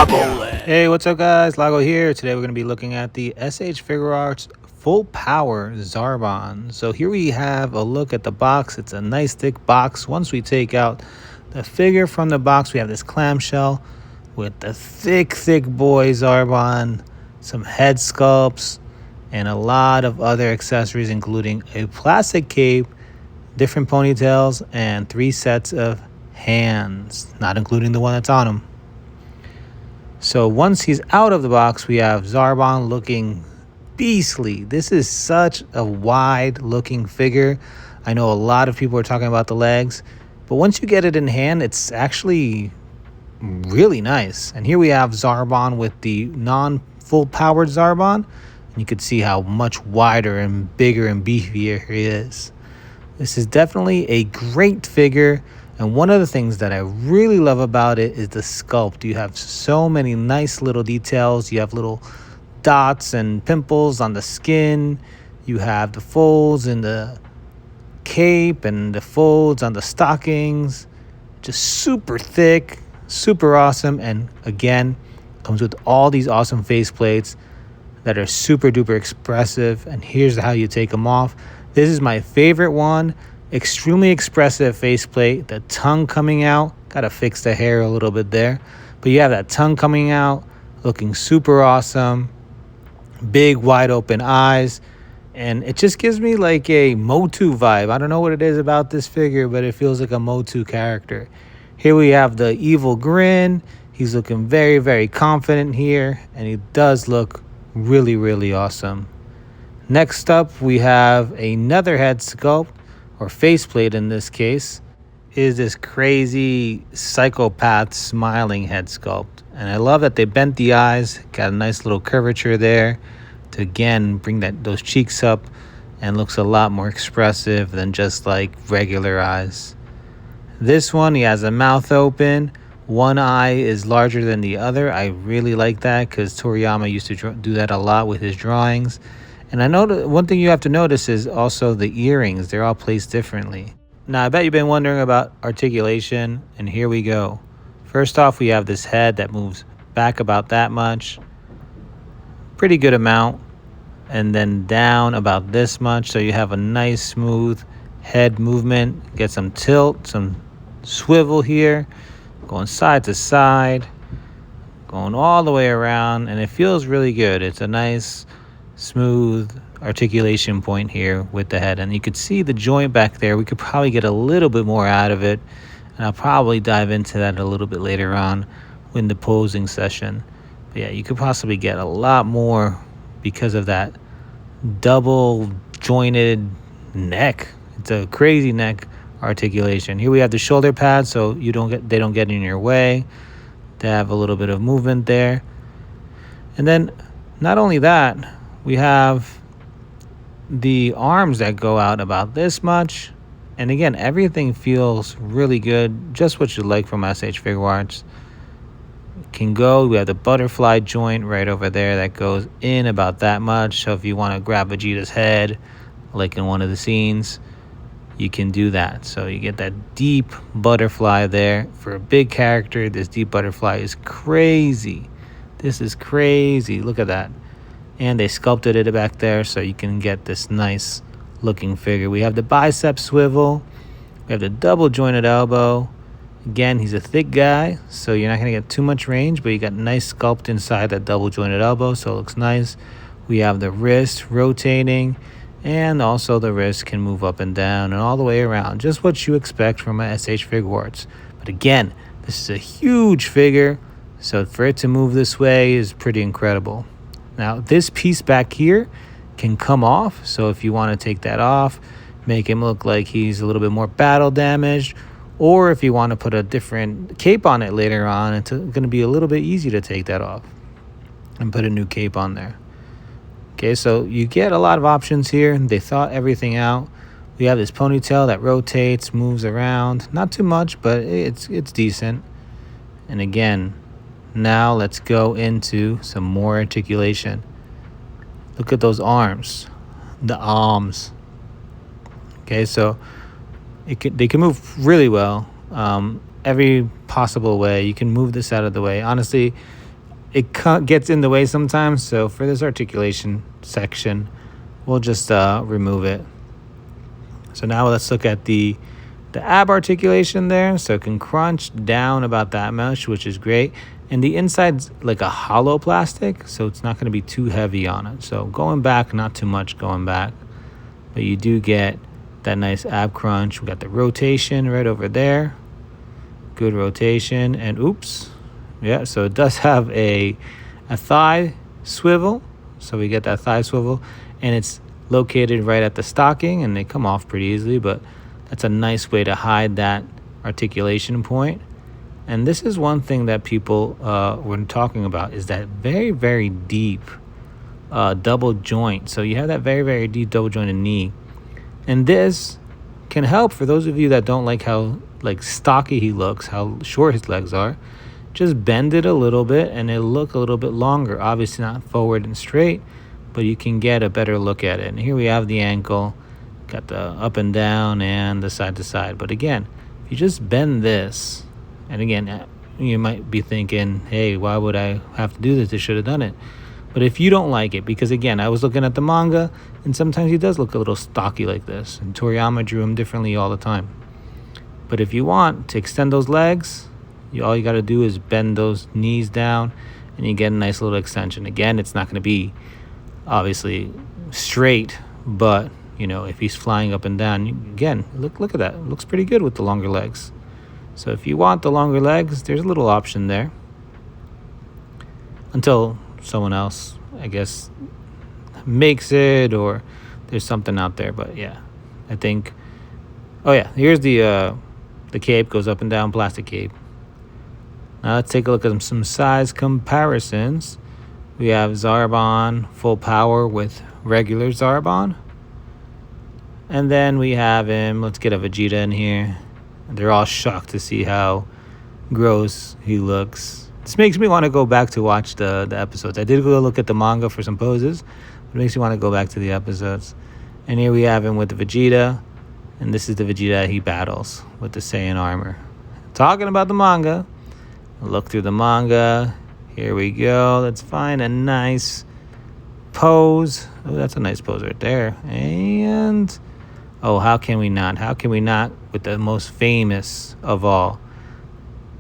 Hey, what's up guys? Lago here. Today we're going to be looking at the S.H.FiguartsZARBON Full Power Zarbon. So here we have a look at the box. It's a nice thick box. Once we take out the figure from the box, we have this clamshell with the thick boy Zarbon, some head sculpts, and a lot of other accessories, including a plastic cape, different ponytails, and 3 sets of hands, not including the one that's on him. So once he's out of the box, we have Zarbon looking beastly. This is such a wide looking figure. I know a lot of people are talking about the legs, but once you get it in hand, it's actually really nice. And here we have Zarbon with the non-full powered Zarbon. And you can see how much wider and bigger and beefier he is. This is definitely a great figure. And one of the things that I really love about it is the sculpt. You have so many nice little details. You have little dots and pimples on the skin. You have the folds in the cape and the folds on the stockings. Just super thick, super awesome. And again, comes with all these awesome faceplates that are super duper expressive. And here's how you take them off. This is my favorite one. Extremely expressive faceplate, the tongue coming out. Gotta fix the hair a little bit there, but you have that tongue coming out, looking super awesome. Big wide open eyes, and it just gives me like a Motu vibe. I don't know what it is about this figure, but it feels like a Motu character. Here we have the evil grin. He's looking very confident here, and he does look really awesome. Next up, we have another head sculpt, or faceplate in this case, is this crazy psychopath smiling head sculpt. And I love that they bent the eyes, got a nice little curvature there to again bring those cheeks up, and looks a lot more expressive than just like regular eyes. This one, he has a mouth open. One eye is larger than the other. I really like that because Toriyama used to do that a lot with his drawings. And I know that one thing you have to notice is also the earrings. They're all placed differently. Now, I bet you've been wondering about articulation, and here we go. First off, we have this head that moves back about that much. Pretty good amount. And then down about this much. So you have a nice smooth head movement. Get some tilt, some swivel here. Going side to side. Going all the way around. And it feels really good. It's a nice smooth articulation point here with the head, and you could see the joint back there. We could probably get a little bit more out of it, and I'll probably dive into that a little bit later on in the posing session. But yeah, you could possibly get a lot more because of that double jointed neck. It's a crazy neck articulation. Here we have the shoulder pads, so they don't get in your way. They have a little bit of movement there. And then not only that, we have the arms that go out about this much. And again, everything feels really good. Just what you like from S.H.FiguartsZARBON. Can go. We have the butterfly joint right over there that goes in about that much. So if you want to grab Vegeta's head, like in one of the scenes, you can do that. So you get that deep butterfly there. For a big character, this deep butterfly is crazy. This is crazy. Look at that. And they sculpted it back there so you can get this nice looking figure. We have the bicep swivel. We have the double jointed elbow. Again, he's a thick guy, so you're not going to get too much range, but you got nice sculpt inside that double jointed elbow, so it looks nice. We have the wrist rotating, and also the wrist can move up and down and all the way around. Just what you expect from a S.H.FiguartsZARBON. But again, this is a huge figure, so for it to move this way is pretty incredible. Now, this piece back here can come off, so if you want to take that off, make him look like he's a little bit more battle damaged, or if you want to put a different cape on it later on, it's going to be a little bit easy to take that off and put a new cape on there. Okay, so you get a lot of options here. They thought everything out. We have this ponytail that rotates, moves around. Not too much, but it's decent. And again, now let's go into some more articulation. Look at those arms, the arms. Okay, so they can move really well. Every possible way. You can move this out of the way. Honestly, it gets in the way sometimes. So for this articulation section, we'll just remove it. So now let's look at the ab articulation there. So it can crunch down about that much, which is great. And the inside's like a hollow plastic, so it's not going to be too heavy on it. So going back, not too much going back, but you do get that nice ab crunch. We got the rotation right over there. Good rotation. And oops. Yeah, so it does have a thigh swivel. So we get that thigh swivel, and it's located right at the stocking, and they come off pretty easily, but that's a nice way to hide that articulation point. And this is one thing that people were talking about, is that very, very deep double joint. So you have that very, very deep double jointed knee. And this can help for those of you that don't like how stocky he looks, how short his legs are. Just bend it a little bit and it'll look a little bit longer. Obviously not forward and straight, but you can get a better look at it. And here we have the ankle, got the up and down and the side to side. But again, if you just bend this, and again, you might be thinking, hey, why would I have to do this? I should have done it. But if you don't like it, because again, I was looking at the manga, and sometimes he does look a little stocky like this. And Toriyama drew him differently all the time. But if you want to extend those legs, all you got to do is bend those knees down, and you get a nice little extension. Again, it's not going to be obviously straight, but you know, if he's flying up and down, again, look at that. It looks pretty good with the longer legs. So if you want the longer legs, there's a little option there. Until someone else, I guess, makes it, or there's something out there. But yeah, I think, oh yeah, here's the cape, goes up and down, plastic cape. Now let's take a look at some size comparisons. We have Zarbon full power with regular Zarbon. And then we have him, let's get a Vegeta in here. They're all shocked to see how gross he looks. This makes me want to go back to watch the episodes. I did go look at the manga for some poses, but it makes me want to go back to the episodes. And here we have him with the Vegeta. And this is the Vegeta he battles with the Saiyan armor. Talking about the manga, look through the manga. Here we go. Let's find a nice pose. Oh, that's a nice pose right there. And oh, how can we not? How can we not with the most famous of all,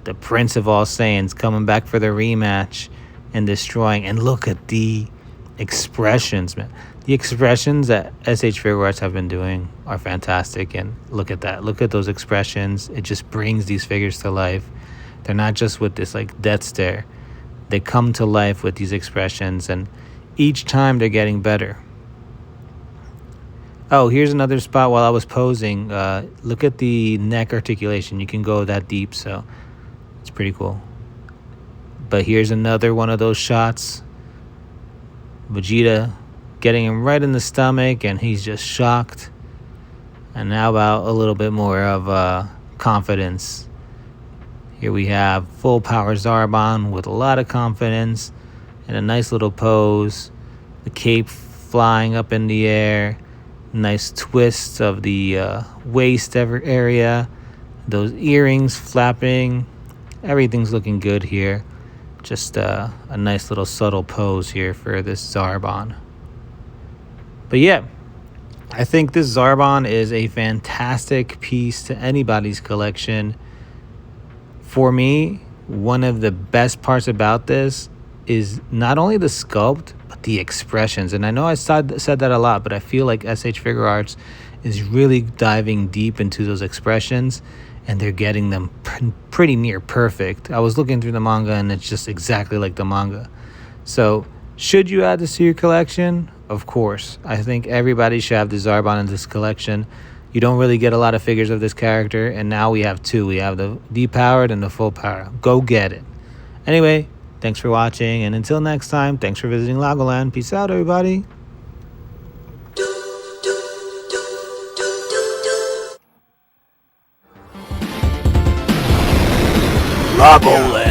the Prince of all Saiyans, coming back for the rematch and destroying. And look at the expressions, man. The expressions that S.H.FiguartsZARBON have been doing are fantastic. And look at that. Look at those expressions. It just brings these figures to life. They're not just with this like death stare. They come to life with these expressions, and each time they're getting better. Oh, here's another spot while I was posing. Look at the neck articulation. You can go that deep, so it's pretty cool. But here's another one of those shots. Vegeta getting him right in the stomach, and he's just shocked. And now about a little bit more of confidence. Here we have full power Zarbon with a lot of confidence and a nice little pose. The cape flying up in the air. Nice twists of the waist area. Those earrings flapping. Everything's looking good here. Just a nice little subtle pose here for this Zarbon. But yeah, I think this Zarbon is a fantastic piece to anybody's collection. For me, one of the best parts about this is not only the sculpt, but the expressions. And I know I said that a lot, but I feel like S.H.FiguartsZARBON is really diving deep into those expressions, and they're getting them pretty near perfect. I was looking through the manga, and it's just exactly like the manga. So should you add this to your collection? Of course. I think everybody should have the Zarbon in this collection. You don't really get a lot of figures of this character, and now we have two. We have the depowered and the full power. Go get it. Anyway, thanks for watching, and until next time, thanks for visiting Lagoland. Peace out, everybody. Lagoland.